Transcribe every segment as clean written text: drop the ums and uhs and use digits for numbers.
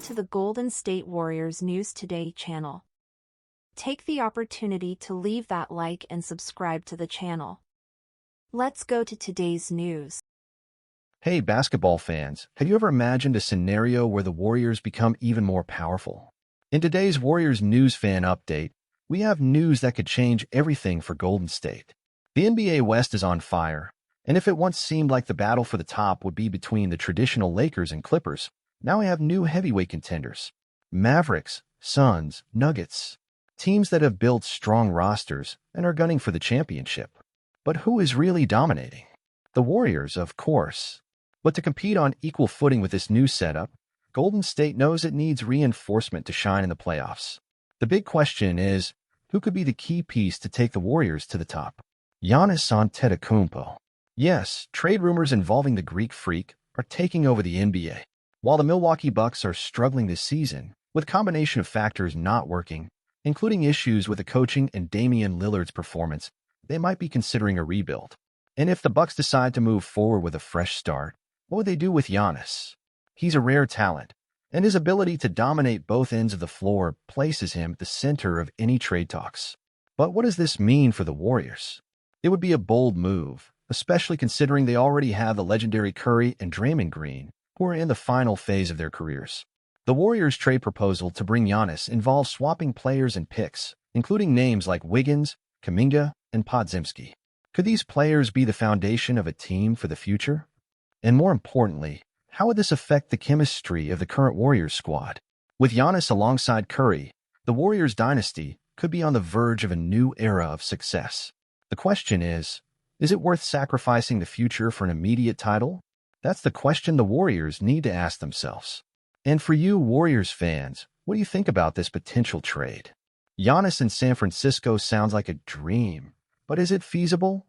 to the Golden State Warriors News Today channel. Take the opportunity to leave that like and subscribe to the channel. Let's go to today's news. Hey basketball fans, have you ever imagined a scenario where the Warriors become even more powerful? In today's Warriors News Fan Update, we have news that could change everything for Golden State. The NBA West is on fire, and if it once seemed like the battle for the top would be between the traditional Lakers and Clippers, now we have new heavyweight contenders. Mavericks, Suns, Nuggets. Teams that have built strong rosters and are gunning for the championship. But who is really dominating? The Warriors, of course. But to compete on equal footing with this new setup, Golden State knows it needs reinforcement to shine in the playoffs. The big question is, who could be the key piece to take the Warriors to the top? Giannis Antetokounmpo. Yes, trade rumors involving the Greek freak are taking over the NBA. While the Milwaukee Bucks are struggling this season, with a combination of factors not working, including issues with the coaching and Damian Lillard's performance, they might be considering a rebuild. And if the Bucks decide to move forward with a fresh start, what would they do with Giannis? He's a rare talent, and his ability to dominate both ends of the floor places him at the center of any trade talks. But what does this mean for the Warriors? It would be a bold move, especially considering they already have the legendary Curry and Draymond Green, who are in the final phase of their careers. The Warriors' trade proposal to bring Giannis involves swapping players and picks, including names like Wiggins, Kuminga, and Podziemski. Could these players be the foundation of a team for the future? And more importantly, how would this affect the chemistry of the current Warriors squad? With Giannis alongside Curry, the Warriors dynasty could be on the verge of a new era of success. The question is it worth sacrificing the future for an immediate title? That's the question the Warriors need to ask themselves. And for you Warriors fans, what do you think about this potential trade? Giannis in San Francisco sounds like a dream, but is it feasible?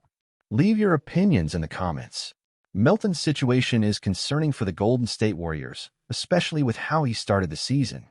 Leave your opinions in the comments. Melton's situation is concerning for the Golden State Warriors, especially with how he started the season.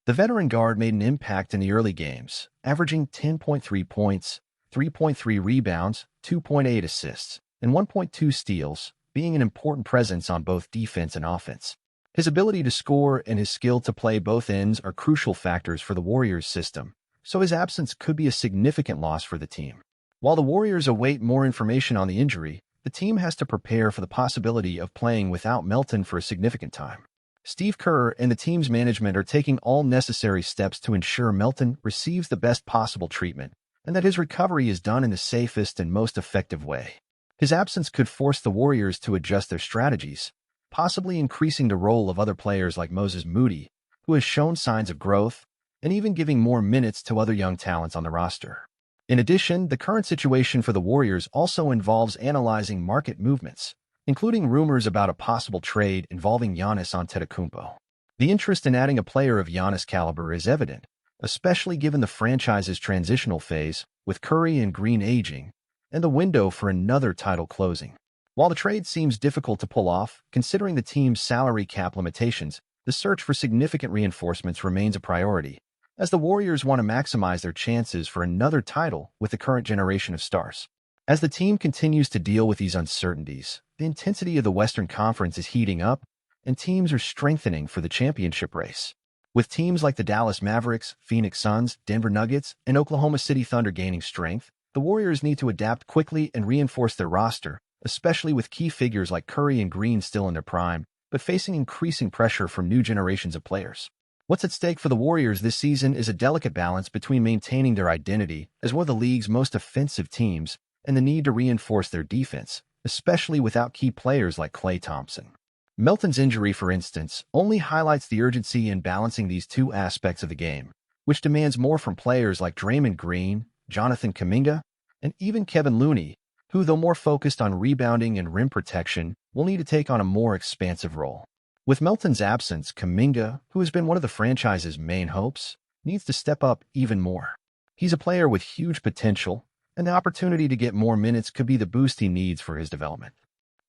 The veteran guard made an impact in the early games, averaging 10.3 points, 3.3 rebounds, 2.8 assists, and 1.2 steals, being an important presence on both defense and offense. His ability to score and his skill to play both ends are crucial factors for the Warriors' system, so his absence could be a significant loss for the team. While the Warriors await more information on the injury, the team has to prepare for the possibility of playing without Melton for a significant time. Steve Kerr and the team's management are taking all necessary steps to ensure Melton receives the best possible treatment and that his recovery is done in the safest and most effective way. His absence could force the Warriors to adjust their strategies, possibly increasing the role of other players like Moses Moody, who has shown signs of growth, and even giving more minutes to other young talents on the roster. In addition, the current situation for the Warriors also involves analyzing market movements, including rumors about a possible trade involving Giannis Antetokounmpo. The interest in adding a player of Giannis' caliber is evident, especially given the franchise's transitional phase, with Curry and Green aging, and the window for another title closing. While the trade seems difficult to pull off, considering the team's salary cap limitations, the search for significant reinforcements remains a priority, as the Warriors want to maximize their chances for another title with the current generation of stars. As the team continues to deal with these uncertainties, the intensity of the Western Conference is heating up, and teams are strengthening for the championship race. With teams like the Dallas Mavericks, Phoenix Suns, Denver Nuggets, and Oklahoma City Thunder gaining strength, the Warriors need to adapt quickly and reinforce their roster, especially with key figures like Curry and Green still in their prime, but facing increasing pressure from new generations of players. What's at stake for the Warriors this season is a delicate balance between maintaining their identity as one of the league's most offensive teams and the need to reinforce their defense, especially without key players like Klay Thompson. Melton's injury, for instance, only highlights the urgency in balancing these two aspects of the game, which demands more from players like Draymond Green, Jonathan Kuminga, and even Kevin Looney, who, though more focused on rebounding and rim protection, will need to take on a more expansive role. With Melton's absence, Kuminga, who has been one of the franchise's main hopes, needs to step up even more. He's a player with huge potential, and the opportunity to get more minutes could be the boost he needs for his development.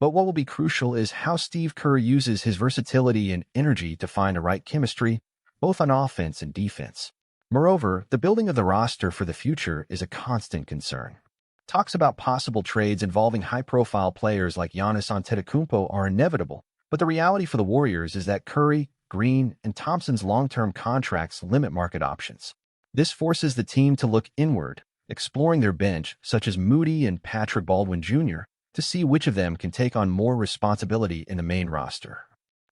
But what will be crucial is how Steve Kerr uses his versatility and energy to find the right chemistry, both on offense and defense. Moreover, the building of the roster for the future is a constant concern. Talks about possible trades involving high-profile players like Giannis Antetokounmpo are inevitable, but the reality for the Warriors is that Curry, Green, and Thompson's long-term contracts limit market options. This forces the team to look inward, exploring their bench, such as Moody and Patrick Baldwin Jr., to see which of them can take on more responsibility in the main roster.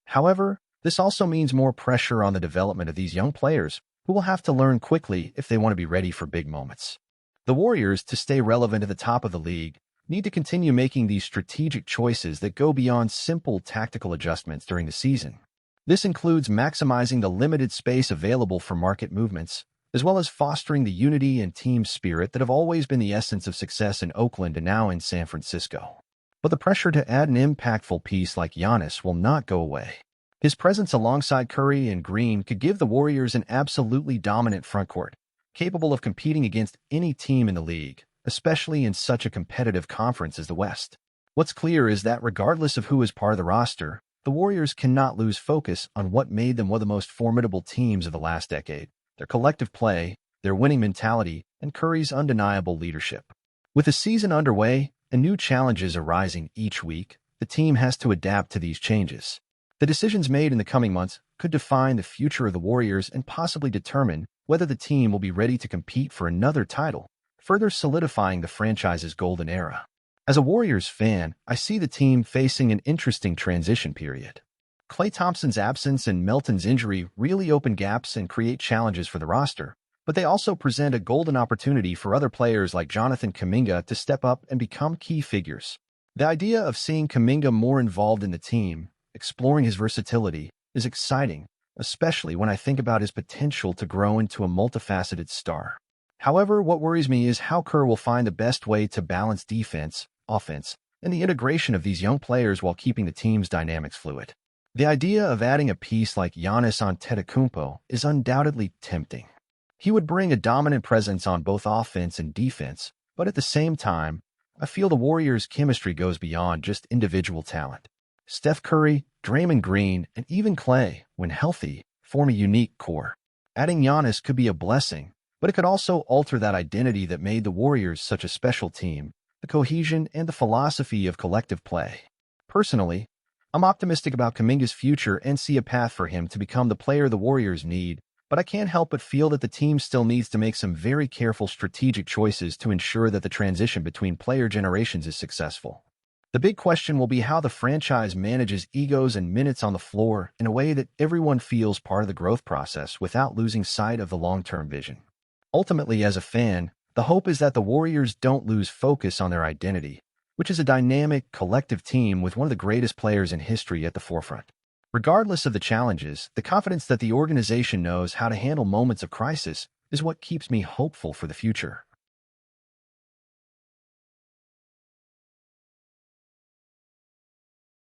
However, this also means more pressure on the development of these young players, who will have to learn quickly if they want to be ready for big moments. The Warriors, to stay relevant at the top of the league, need to continue making these strategic choices that go beyond simple tactical adjustments during the season. This includes maximizing the limited space available for market movements, as well as fostering the unity and team spirit that have always been the essence of success in Oakland and now in San Francisco. But the pressure to add an impactful piece like Giannis will not go away. His presence alongside Curry and Green could give the Warriors an absolutely dominant frontcourt, capable of competing against any team in the league, especially in such a competitive conference as the West. What's clear is that regardless of who is part of the roster, the Warriors cannot lose focus on what made them one of the most formidable teams of the last decade: their collective play, their winning mentality, and Curry's undeniable leadership. With the season underway and new challenges arising each week, the team has to adapt to these changes. The decisions made in the coming months could define the future of the Warriors and possibly determine whether the team will be ready to compete for another title, further solidifying the franchise's golden era. As a Warriors fan, I see the team facing an interesting transition period. Klay Thompson's absence and Melton's injury really open gaps and create challenges for the roster, but they also present a golden opportunity for other players like Jonathan Kuminga to step up and become key figures. The idea of seeing Kuminga more involved in the team, exploring his versatility, is exciting, especially when I think about his potential to grow into a multifaceted star. However, what worries me is how Kerr will find the best way to balance defense, offense, and the integration of these young players while keeping the team's dynamics fluid. The idea of adding a piece like Giannis Antetokounmpo is undoubtedly tempting. He would bring a dominant presence on both offense and defense, but at the same time, I feel the Warriors' chemistry goes beyond just individual talent. Steph Curry, Draymond Green, and even Klay, when healthy, form a unique core. Adding Giannis could be a blessing, but it could also alter that identity that made the Warriors such a special team, the cohesion and the philosophy of collective play. Personally, I'm optimistic about Kuminga's future and see a path for him to become the player the Warriors need, but I can't help but feel that the team still needs to make some very careful strategic choices to ensure that the transition between player generations is successful. The big question will be how the franchise manages egos and minutes on the floor in a way that everyone feels part of the growth process without losing sight of the long-term vision. Ultimately, as a fan, the hope is that the Warriors don't lose focus on their identity, which is a dynamic, collective team with one of the greatest players in history at the forefront. Regardless of the challenges, the confidence that the organization knows how to handle moments of crisis is what keeps me hopeful for the future.